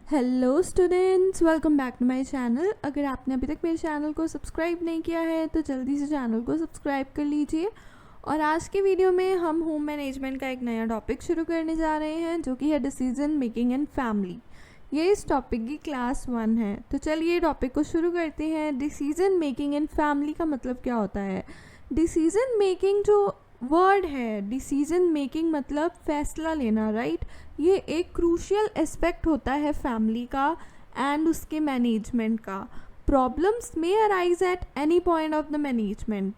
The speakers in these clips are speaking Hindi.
Hello students, welcome back to my channel. अगर आपने अभी तक मेरे चैनल को सब्सक्राइब नहीं किया है तो जल्दी से चैनल को सब्सक्राइब कर लीजिए। और आज के वीडियो में हम होम मैनेजमेंट का एक नया टॉपिक शुरू करने जा रहे हैं जो कि है डिसीजन मेकिंग इन फैमिली। ये इस टॉपिक की क्लास 1 है। तो चलिए टॉपिक को शुरू करते हैं। डिसीजन मेकिंग इन फैमिली का मतलब क्या होता है? डिसीजन मेकिंग जो वर्ड है, डिसीजन मेकिंग मतलब फैसला लेना, राइट। ये एक क्रूशियल एस्पेक्ट होता है फैमिली का एंड उसके मैनेजमेंट का। प्रॉब्लम्स में arise at any point of the management.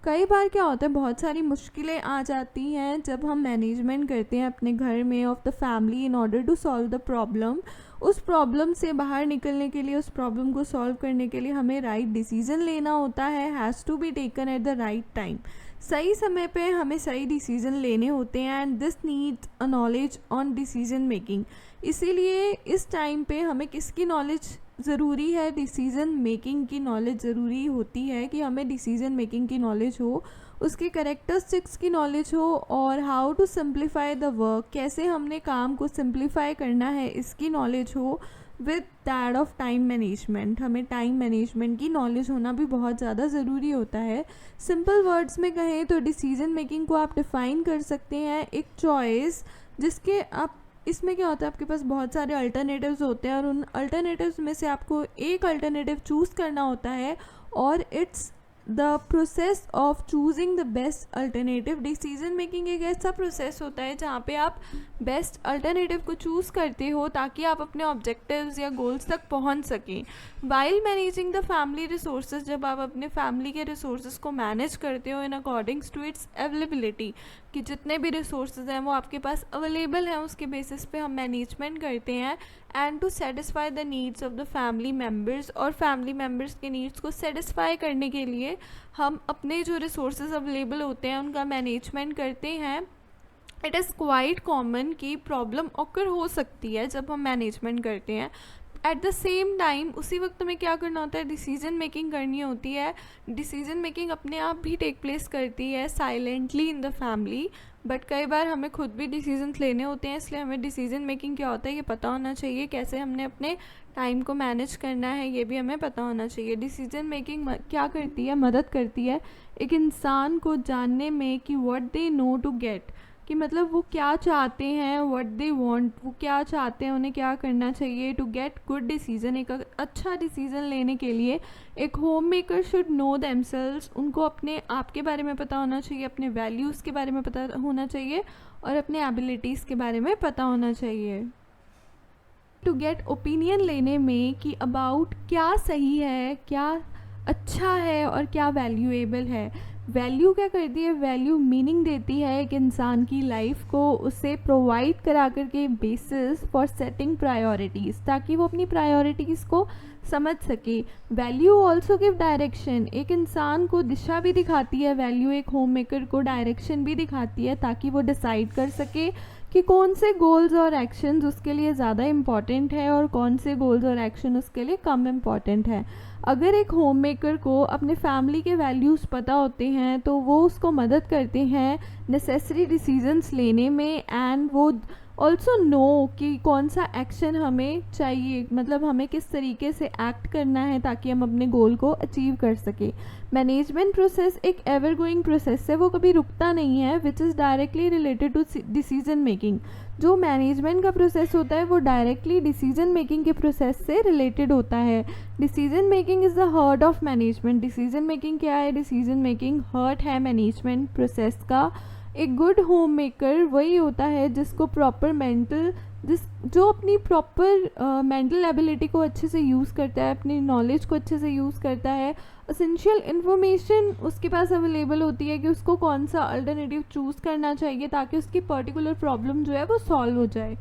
कई बार क्या होता है, बहुत सारी मुश्किलें आ जाती हैं जब हम मैनेजमेंट करते हैं अपने घर में of the family in order to solve the problem. उस प्रॉब्लम से बाहर निकलने के लिए, उस प्रॉब्लम को सॉल्व करने के लिए हमें राइट डिसीजन लेना होता है, has to be taken at the right time. सही समय पे हमें सही डिसीजन लेने होते हैं and this needs a knowledge on decision making. इसीलिए इस टाइम पे हमें किसकी नॉलेज ज़रूरी है? डिसीज़न मेकिंग की नॉलेज ज़रूरी होती है कि हमें डिसीज़न मेकिंग की नॉलेज हो, उसके कैरेक्टरिस्टिक्स की नॉलेज हो और how to simplify the work, कैसे हमने काम को सिंप्लीफाई करना है, इसकी नॉलेज हो। With that of time management, हमें टाइम मैनेजमेंट की नॉलेज होना भी बहुत ज़्यादा ज़रूरी होता है। सिंपल वर्ड्स में कहें तो डिसीजन मेकिंग को आप डिफ़ाइन कर सकते हैं एक चॉइस जिसके आप, इसमें क्या होता है, आपके पास बहुत सारे अल्टरनेटिव्स होते हैं और उन अल्टरनेटिव्स में से आपको एक अल्टरनेटिव चूज़ करना होता है और it's the process of choosing the best alternative. Decision making एक ऐसा प्रोसेस होता है जहाँ पे आप बेस्ट अल्टरनेटिव को चूज़ करते हो ताकि आप अपने ऑब्जेक्टिव्स या गोल्स तक पहुँच सकें। While managing the family resources, जब आप अपने फैमिली के रिसोर्सेज को मैनेज करते हो इन अकॉर्डिंग्स टू इट्स अवेलेबिलिटी, कि जितने भी रिसोर्सेज हैं वो आपके पास अवेलेबल हैं, उसके बेसिस पे हम मैनेजमेंट करते हैं and to satisfy the needs of the family members. और फैमिली मेम्बर्स के नीड्स को सेटिस्फाई करने के लिए हम अपने जो रिसोर्सेज अवेलेबल होते हैं उनका मैनेजमेंट करते हैं। इट इज़ क्वाइट कॉमन कि प्रॉब्लम ऑकर हो सकती है जब हम मैनेजमेंट करते हैं। एट द सेम टाइम उसी वक्त हमें क्या करना होता है, डिसीजन मेकिंग करनी होती है। डिसीजन मेकिंग अपने आप भी टेक प्लेस करती है silently in the family, but कई बार हमें खुद भी डिसीजंस लेने होते हैं, इसलिए हमें डिसीजन मेकिंग क्या होता है ये पता होना चाहिए। कैसे हमने अपने टाइम को मैनेज करना है ये भी हमें पता होना चाहिए। डिसीजन मेकिंग क्या करती है, मदद करती है एक इंसान को जानने में कि what they know to get, कि मतलब वो क्या चाहते हैं, व्हाट दे वांट, वो क्या चाहते हैं, उन्हें क्या करना चाहिए टू गेट गुड डिसीजन। एक अच्छा डिसीजन लेने के लिए एक home maker should know themselves, उनको अपने आप के बारे में पता होना चाहिए, अपने वैल्यूज़ के बारे में पता होना चाहिए और अपने एबिलिटीज़ के बारे में पता होना चाहिए। टू गेट ओपिनियन लेने में कि अबाउट क्या सही है, क्या अच्छा है और क्या वैल्यूएबल है। वैल्यू क्या करती है? वैल्यू मीनिंग देती है एक इंसान की लाइफ को, उसे प्रोवाइड करा करके बेसिस फॉर सेटिंग प्रायोरिटीज़, ताकि वो अपनी प्रायोरिटीज़ को समझ सके। वैल्यू ऑल्सो गिव डायरेक्शन, एक इंसान को दिशा भी दिखाती है। वैल्यू एक होम मेकर को डायरेक्शन भी दिखाती है ताकि वो डिसाइड कर सके कि कौन से गोल्स और एक्शंस उसके लिए ज़्यादा इम्पॉर्टेंट है और कौन से गोल्स और एक्शन उसके लिए कम इम्पॉर्टेंट है। अगर एक होम मेकर को अपने फैमिली के वैल्यूज़ पता होते हैं तो वो उसको मदद करते हैं नेसेसरी डिसीजंस लेने में एंड वो ऑल्सो नो कि कौन सा एक्शन हमें चाहिए, मतलब हमें किस तरीके से एक्ट करना है ताकि हम अपने गोल को अचीव कर सकें। मैनेजमेंट प्रोसेस एक एवर गोइंग प्रोसेस है, वो कभी रुकता नहीं है, which is directly related to decision making. जो मैनेजमेंट का प्रोसेस होता है वो डायरेक्टली डिसीजन मेकिंग के प्रोसेस से रिलेटेड होता है। Decision making is the heart of management. Decision making क्या है? डिसीजन मेकिंग हार्ट है मैनेजमेंट प्रोसेस का। एक गुड होम मेकर वही होता है जिसको प्रॉपर मेंटल, जो अपनी प्रॉपर मेंटल एबिलिटी को अच्छे से यूज़ करता है, अपनी नॉलेज को अच्छे से यूज़ करता है। एसेंशियल इन्फॉर्मेशन उसके पास अवेलेबल होती है कि उसको कौन सा अल्टरनेटिव चूज़ करना चाहिए ताकि उसकी पर्टिकुलर प्रॉब्लम जो है वो सॉल्व हो जाए।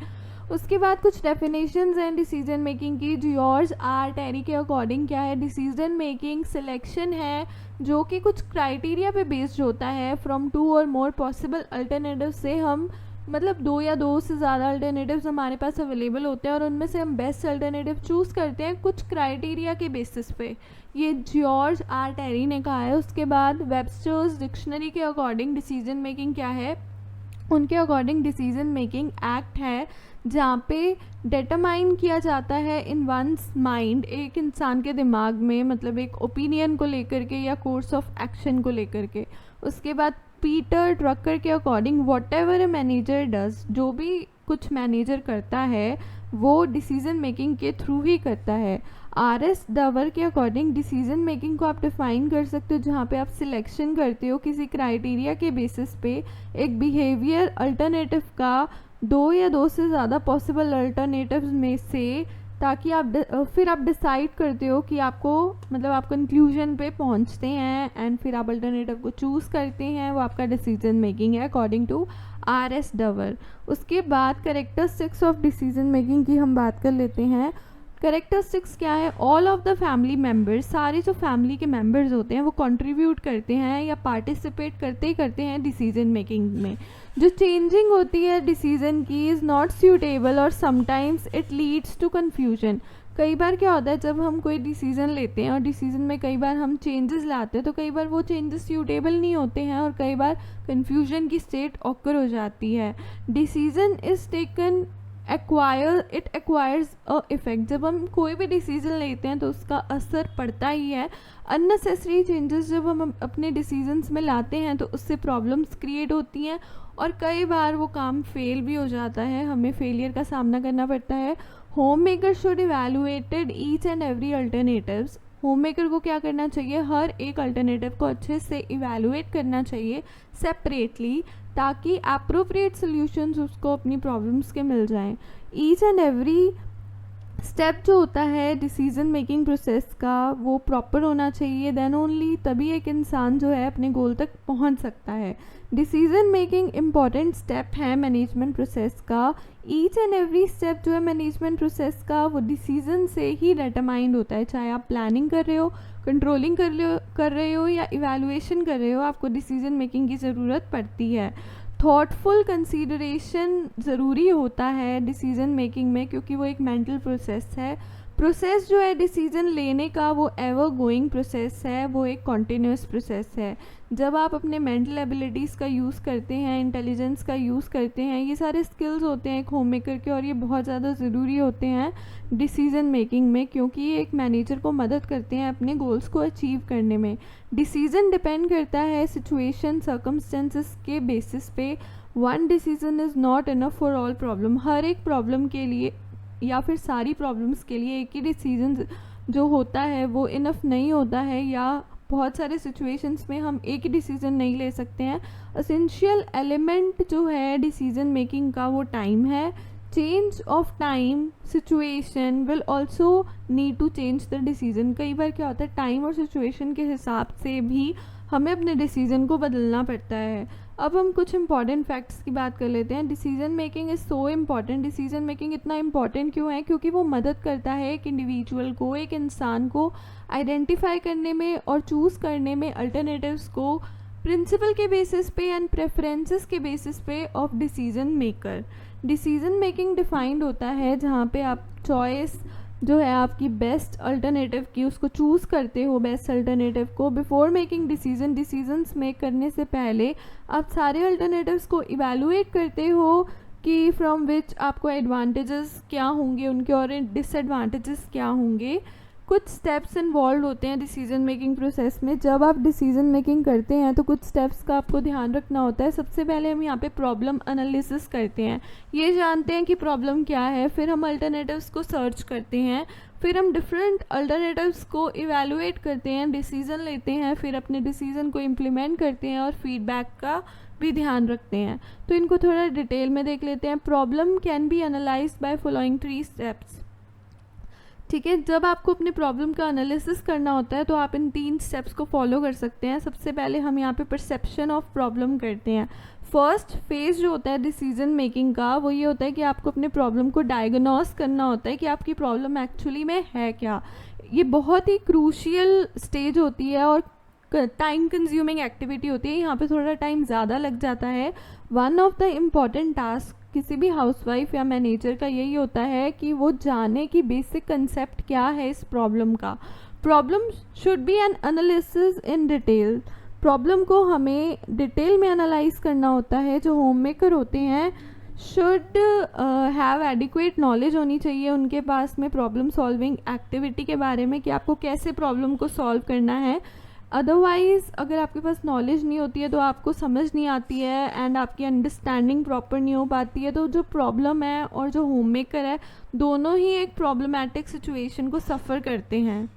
उसके बाद कुछ डेफिनेशंस हैं डिसीजन मेकिंग की। जॉर्ज आर टेरी के अकॉर्डिंग क्या है? डिसीजन मेकिंग सिलेक्शन है जो कि कुछ क्राइटेरिया पे बेस्ड होता है। फ्रॉम 2 और मोर पॉसिबल अल्टरनेटिव से हम, मतलब 2 या 2 से ज़्यादा अल्टरनेटिव्स हमारे पास अवेलेबल होते हैं और उनमें से हम बेस्ट अल्टरनेटिव चूज़ करते हैं कुछ क्राइटेरिया के बेसिस पे। ये जॉर्ज आर टेरी ने कहा है। उसके बाद वेबस्टर्स डिक्शनरी के अकॉर्डिंग डिसीजन मेकिंग क्या है? उनके अकॉर्डिंग डिसीजन मेकिंग एक्ट है, जहाँ पे डिटरमाइन किया जाता है इन वंस माइंड, एक इंसान के दिमाग में, मतलब एक ओपिनियन को लेकर के या कोर्स ऑफ एक्शन को लेकर के। उसके बाद पीटर ड्रकर के according what ever a manager does, जो भी कुछ मैनेजर करता है वो डिसीजन मेकिंग के थ्रू ही करता है। आर.एस. डवर के अकॉर्डिंग डिसीजन मेकिंग को आप डिफाइन कर सकते हो जहाँ पे आप सिलेक्शन करते हो किसी क्राइटेरिया के बेसिस पे एक बिहेवियर अल्टरनेटिव का, दो या दो से ज़्यादा पॉसिबल अल्टरनेटिव्स में से, ताकि आप फिर आप डिसाइड करते हो कि आपको, मतलब आप कंक्लूजन पे पहुंचते हैं एंड फिर आप अल्टरनेटिव को चूज़ करते हैं, वो आपका डिसीजन मेकिंग है अकॉर्डिंग टू आर.एस. डवर। उसके बाद कैरेक्टरिस्टिक्स ऑफ डिसीजन मेकिंग की हम बात कर लेते हैं। कैरेक्टरिस्टिक्स क्या है? All of the family members, सारे जो फैमिली के मेम्बर्स होते हैं वो कंट्रीब्यूट करते हैं या पार्टिसिपेट करते ही करते हैं डिसीजन मेकिंग में। जो चेंजिंग होती है डिसीजन की इज़ नॉट सूटेबल और sometimes it leads to confusion. कई बार क्या होता है, जब हम कोई डिसीज़न लेते हैं और डिसीज़न में कई बार हम चेंजेस लाते हैं तो कई बार वो चेंजेस सूटेबल नहीं होते हैं और कई बार कन्फ्यूजन की स्टेट ऑकर हो जाती है। Decision is taken it acquires a effect. जब हम कोई भी डिसीज़न लेते हैं तो उसका असर पड़ता ही है। अननेसेसरी चेंजेस जब हम अपने डिसीजंस में लाते हैं तो उससे प्रॉब्लम्स क्रिएट होती हैं और कई बार वो काम फेल भी हो जाता है, हमें फेलियर का सामना करना पड़ता है। Home maker should evaluated each and every alternatives. Home maker को क्या करना चाहिए? हर एक अल्टरनेटिव को अच्छे से इवैल्यूएट करना चाहिए सेपरेटली, ताकि अप्रोप्रिएट सॉल्यूशंस उसको अपनी प्रॉब्लम्स के मिल जाएं। ईच एंड एवरी स्टेप जो होता है डिसीजन मेकिंग प्रोसेस का वो प्रॉपर होना चाहिए, देन ओनली तभी एक इंसान जो है अपने गोल तक पहुंच सकता है। डिसीजन मेकिंग इम्पॉर्टेंट स्टेप है मैनेजमेंट प्रोसेस का। ईच एंड एवरी स्टेप जो है मैनेजमेंट प्रोसेस का वो डिसीजन से ही डिटरमाइंड होता है। चाहे आप प्लानिंग कर रहे हो, कंट्रोलिंग कर रहे हो या इवैल्यूएशन कर रहे हो, आपको डिसीजन मेकिंग की ज़रूरत पड़ती है। थॉटफुल कंसीडरेशन ज़रूरी होता है डिसीजन मेकिंग में, क्योंकि वो एक मेंटल प्रोसेस है। प्रोसेस जो है डिसीजन लेने का वो एवर गोइंग प्रोसेस है, वो एक कॉन्टीन्यूस प्रोसेस है। जब आप अपने मेंटल एबिलिटीज़ का यूज़ करते हैं, इंटेलिजेंस का यूज़ करते हैं, ये सारे स्किल्स होते हैं एक होम मेकर के और ये बहुत ज़्यादा ज़रूरी होते हैं डिसीजन मेकिंग में, क्योंकि ये एक मैनेजर को मदद करते हैं अपने गोल्स को अचीव करने में। डिसीजन डिपेंड करता है सिचुएशन सर्कमस्टेंसेस के बेसिस पे। One decision is not enough for all problem. हर एक प्रॉब्लम के लिए या फिर सारी प्रॉब्लम्स के लिए एक ही डिसीजन जो होता है वो इनफ नहीं होता है, या बहुत सारे सिचुएशंस में हम एक ही डिसीजन नहीं ले सकते हैं। एसेंशियल एलिमेंट जो है डिसीजन मेकिंग का वो टाइम है। Change of time situation will also need to change the decision. कई बार क्या होता है, टाइम और सिचुएशन के हिसाब से भी हमें अपने डिसीजन को बदलना पड़ता है। अब हम कुछ इंपॉर्टेंट फैक्ट्स की बात कर लेते हैं। Decision making is so important. Decision making इतना इम्पॉर्टेंट क्यों है? क्योंकि वो मदद करता है एक इंडिविजुअल को, एक इंसान को आइडेंटिफाई करने में और चूज़ करने में अल्टरनेटिव्स को प्रिंसिपल के बेसिस पे एंड प्रेफरेंसेस के बेसिस पे of decision maker. Decision making defined होता है जहाँ पे आप चॉइस जो है आपकी बेस्ट अल्टरनेटिव की उसको चूज़ करते हो, बेस्ट अल्टरनेटिव को। बिफोर मेकिंग डिसीजंस मेक करने से पहले आप सारे अल्टरनेटिव्स को इवैल्यूएट करते हो कि फ्रॉम विच आपको एडवांटेजेस क्या होंगे उनके और डिसएडवांटेजेस क्या होंगे। कुछ स्टेप्स इन्वॉल्व होते हैं डिसीजन मेकिंग प्रोसेस में। जब आप डिसीजन मेकिंग करते हैं तो कुछ स्टेप्स का आपको ध्यान रखना होता है। सबसे पहले हम यहाँ पे प्रॉब्लम एनालिसिस करते हैं, ये जानते हैं कि प्रॉब्लम क्या है, फिर हम अल्टरनेटिव्स को सर्च करते हैं, फिर हम डिफरेंट अल्टरनेटिव्स को इवैल्यूएट करते हैं, डिसीजन लेते हैं, फिर अपने डिसीजन को इम्प्लीमेंट करते हैं और फीडबैक का भी ध्यान रखते हैं। तो इनको थोड़ा डिटेल में देख लेते हैं। Problem can be analysed by following 3 steps. ठीक है, जब आपको अपने प्रॉब्लम का एनालिसिस करना होता है तो आप इन 3 स्टेप्स को फॉलो कर सकते हैं। सबसे पहले हम यहाँ पे परसेप्शन ऑफ प्रॉब्लम करते हैं। फर्स्ट फेज जो होता है डिसीजन मेकिंग का वो ये होता है कि आपको अपने प्रॉब्लम को डायग्नोस करना होता है कि आपकी प्रॉब्लम एक्चुअली में है क्या। ये बहुत ही क्रूशियल स्टेज होती है और टाइम कंज्यूमिंग एक्टिविटी होती है, यहाँ पे थोड़ा टाइम ज़्यादा लग जाता है। One of the important task किसी भी हाउसवाइफ या मैनेजर का यही होता है कि वो जाने कि बेसिक कंसेप्ट क्या है इस प्रॉब्लम का। Problem should be N analysis in detail. Problem को हमें डिटेल में एनालाइज करना होता है। जो होम मेकर होते हैं शुड हैव एडिक्वेट नॉलेज होनी चाहिए उनके पास में प्रॉब्लम सॉल्विंग एक्टिविटी के बारे में कि आपको कैसे प्रॉब्लम को सॉल्व करना है। अदरवाइज़ अगर आपके पास नॉलेज नहीं होती है तो आपको समझ नहीं आती है एंड आपकी अंडरस्टैंडिंग प्रॉपर नहीं हो पाती है, तो जो प्रॉब्लम है और जो होम मेकर है दोनों ही एक प्रॉब्लमैटिक सिचुएशन को सफ़र करते हैं।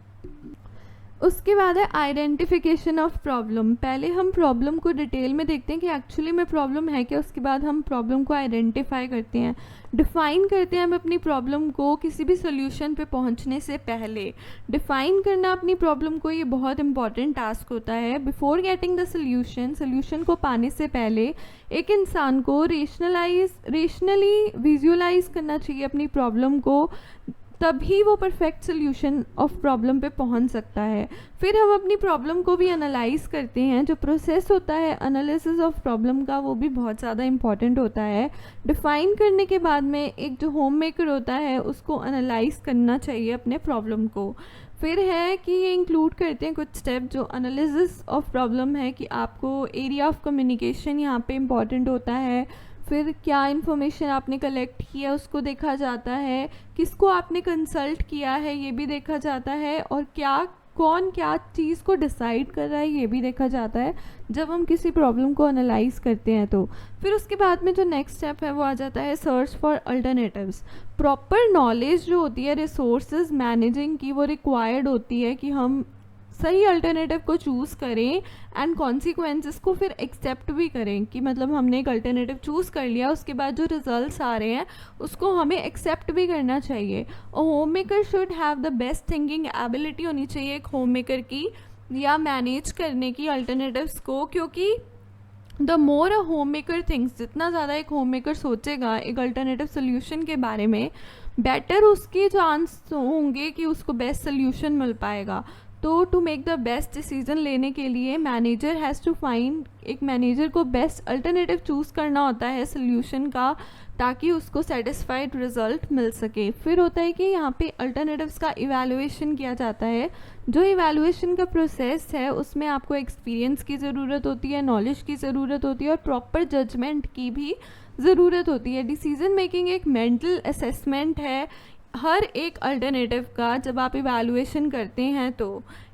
उसके बाद है आइडेंटिफिकेशन ऑफ प्रॉब्लम। पहले हम प्रॉब्लम को डिटेल में देखते हैं कि एक्चुअली में प्रॉब्लम है क्या, उसके बाद हम प्रॉब्लम को आइडेंटिफाई करते हैं, डिफ़ाइन करते हैं हम अपनी प्रॉब्लम को किसी भी सोल्यूशन पे पहुंचने से पहले। डिफ़ाइन करना अपनी प्रॉब्लम को ये बहुत इंपॉर्टेंट टास्क होता है। बिफोर गेटिंग द सोल्यूशन को पाने से पहले एक इंसान को रेशनली विजुअलाइज करना चाहिए अपनी प्रॉब्लम को, तभी वो परफेक्ट सोल्यूशन ऑफ प्रॉब्लम पे पहुंच सकता है। फिर हम अपनी प्रॉब्लम को भी एनालाइज करते हैं। जो प्रोसेस होता है एनालिसिस ऑफ प्रॉब्लम का वो भी बहुत ज़्यादा इंपॉर्टेंट होता है। डिफ़ाइन करने के बाद में एक जो होम मेकर होता है उसको एनालाइज करना चाहिए अपने प्रॉब्लम को। फिर है कि ये इंक्लूड करते हैं कुछ स्टेप जो एनालिसिस ऑफ प्रॉब्लम है कि आपको एरिया ऑफ कम्युनिकेशन यहाँ पे इम्पॉर्टेंट होता है। फिर क्या इन्फॉर्मेशन आपने कलेक्ट किया उसको देखा जाता है, किसको आपने कंसल्ट किया है ये भी देखा जाता है, और कौन क्या चीज़ को डिसाइड कर रहा है ये भी देखा जाता है जब हम किसी प्रॉब्लम को एनालाइज करते हैं। तो फिर उसके बाद में जो नेक्स्ट स्टेप है वो आ जाता है search for alternatives. Proper knowledge जो होती है रिसोर्सेज मैनेजिंग की वो रिक्वायर्ड होती है कि हम सही अल्टरनेटिव को चूज़ करें एंड कॉन्सिक्वेंसेस को फिर एक्सेप्ट भी करें कि मतलब हमने एक अल्टरनेटिव चूज़ कर लिया, उसके बाद जो रिजल्ट्स आ रहे हैं उसको हमें एक्सेप्ट भी करना चाहिए। और home maker should have the best thinking ability होनी चाहिए एक होम मेकर की या मैनेज करने की अल्टरनेटिव्स को, क्योंकि the more a home maker things, जितना ज़्यादा एक होम मेकर सोचेगा एक अल्टरनेटिव सोल्यूशन के बारे में, बेटर उसके चांस होंगे कि उसको बेस्ट सोल्यूशन मिल पाएगा। तो to make the best decision लेने के लिए मैनेजर हैज़ टू फाइंड, एक मैनेजर को बेस्ट अल्टरनेटिव चूज़ करना होता है सोल्यूशन का ताकि उसको सेटिस्फाइड रिज़ल्ट मिल सके। फिर होता है कि यहाँ पे अल्टरनेटिव्स का इवैल्यूएशन किया जाता है। जो इवैल्यूएशन का प्रोसेस है उसमें आपको एक्सपीरियंस की ज़रूरत होती है, नॉलेज की ज़रूरत होती है और प्रॉपर जजमेंट की भी ज़रूरत होती है। डिसीजन मेकिंग एक मेंटल असेसमेंट है हर एक अल्टरनेटिव का। जब आप इवैल्यूएशन करते हैं तो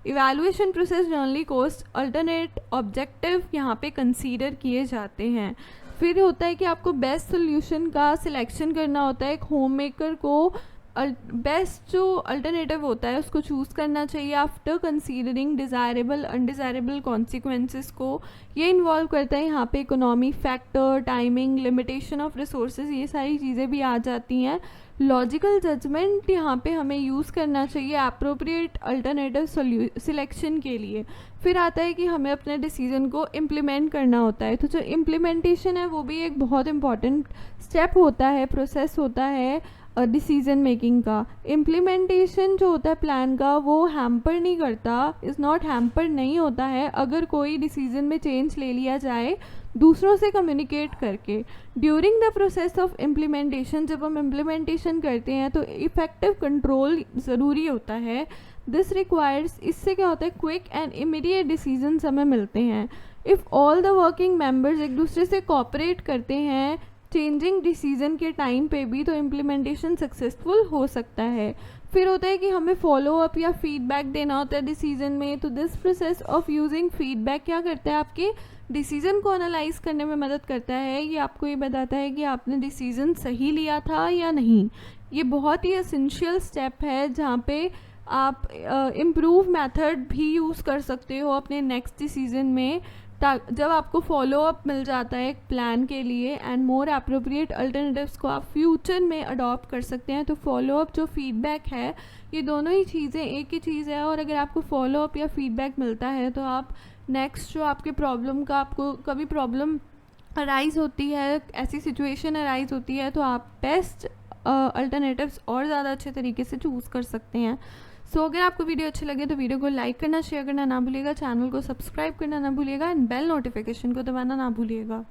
evaluation process generally cost alternate objective यहाँ पे कंसीडर किए जाते हैं। फिर होता है कि आपको बेस्ट सोल्यूशन का सिलेक्शन करना होता है। एक होम मेकर को बेस्ट जो अल्टरनेटिव होता है उसको चूज़ करना चाहिए after considering desirable undesirable consequences को। ये इन्वॉल्व करता है यहाँ पे economy factor, timing, limitation of resources, ये सारी चीज़ें भी आ जाती हैं। लॉजिकल जजमेंट यहाँ पे हमें यूज़ करना चाहिए अप्रोप्रिएट अल्टरनेटिव सिलेक्शन के लिए। फिर आता है कि हमें अपने डिसीजन को इम्प्लीमेंट करना होता है। तो जो इम्प्लीमेंटेशन है वो भी एक बहुत इंपॉर्टेंट स्टेप होता है, प्रोसेस होता है डिसीजन मेकिंग का। इम्प्लीमेंटेशन जो होता है प्लान का वो हैम्पर नहीं करता, इज़ नॉट हैम्पर नहीं होता है अगर कोई डिसीजन में चेंज ले लिया जाए दूसरों से कम्युनिकेट करके। During the process of implementation, जब हम इम्प्लीमेंटेशन करते हैं तो इफ़ेक्टिव कंट्रोल ज़रूरी होता है। दिस रिक्वायर्स, इससे क्या होता है क्विक एंड इमीडिएट डिसीजंस हमें मिलते हैं। If all the working members एक दूसरे से कोऑपरेट करते हैं चेंजिंग डिसीजन के टाइम पे भी तो इम्प्लीमेंटेशन सक्सेसफुल हो सकता है। फिर होता है कि हमें फॉलो अप या फीडबैक देना होता है डिसीजन में। तो this process of using feedback क्या करता है, आपके डिसीजन को एनालाइज करने में मदद करता है। ये आपको ये बताता है कि आपने डिसीजन सही लिया था या नहीं। ये बहुत ही एसेंशियल स्टेप है जहाँ पे आप इम्प्रूव मेथड भी यूज़ कर सकते हो अपने नेक्स्ट डिसीजन में। जब आपको फॉलो अप मिल जाता है एक प्लान के लिए एंड मोर अप्रोप्रिएट अल्टरनेटिव्स को आप फ्यूचर में अडॉप्ट कर सकते हैं। तो फॉलो अप जो फीडबैक है ये दोनों ही चीज़ें एक ही चीज़ है। और अगर आपको फॉलो अप या फीडबैक मिलता है तो आप नेक्स्ट जो आपके प्रॉब्लम का, आपको कभी प्रॉब्लम अराइज़ होती है, ऐसी सिचुएशन अराइज़ होती है, तो आप बेस्ट अल्टरनेटिव्स और ज़्यादा अच्छे तरीके से चूज़ कर सकते हैं। सो अगर आपको वीडियो अच्छे लगे तो वीडियो को लाइक करना, शेयर करना ना भूलिएगा, चैनल को सब्सक्राइब करना ना भूलिएगा एंड बेल नोटिफिकेशन को दबाना ना भूलिएगा।